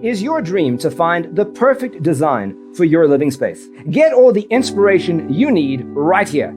is your dream to find the perfect design for your living space? Get all the inspiration you need right here.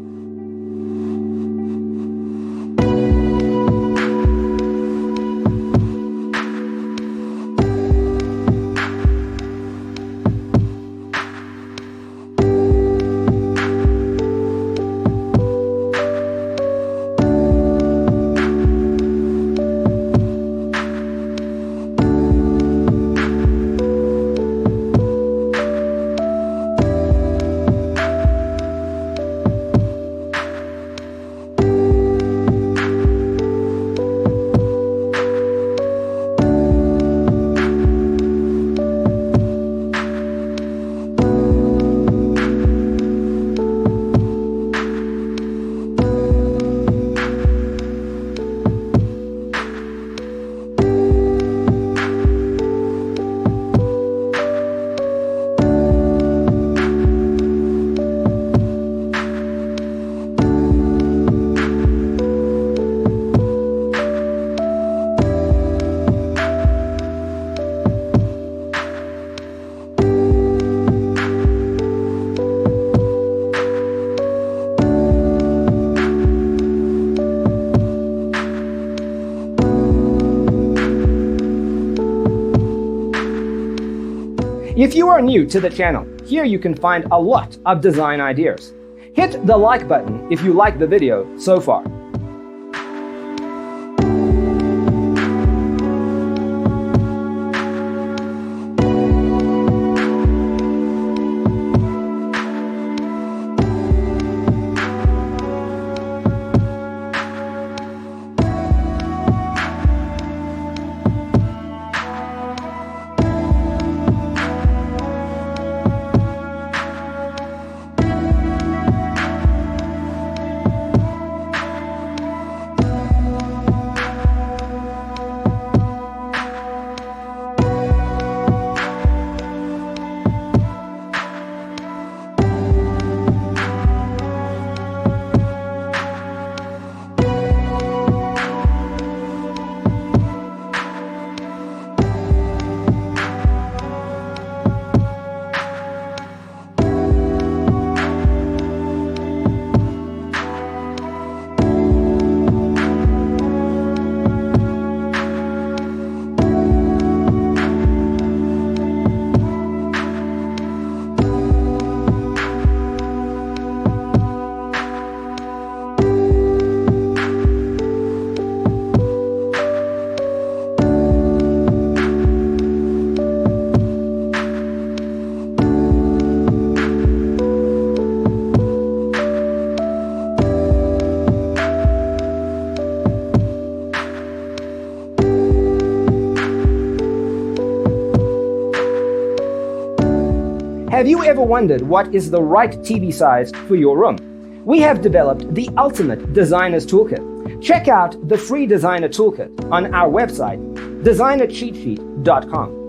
If you are new to the channel, here you can find a lot of design ideas. Hit the like button if you like the video so far. Have you ever wondered what is the right TV size for your room? We have developed the ultimate designer's toolkit. Check out the free designer toolkit on our website, designercheatsheet.com.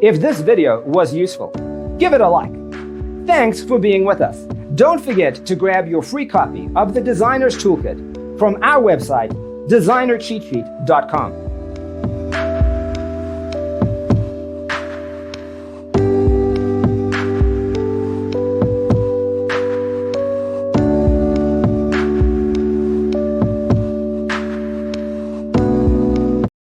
If this video was useful, give it a like. Thanks for being with us. Don't forget to grab your free copy of the Designer's Toolkit from our website, designercheatsheet.com.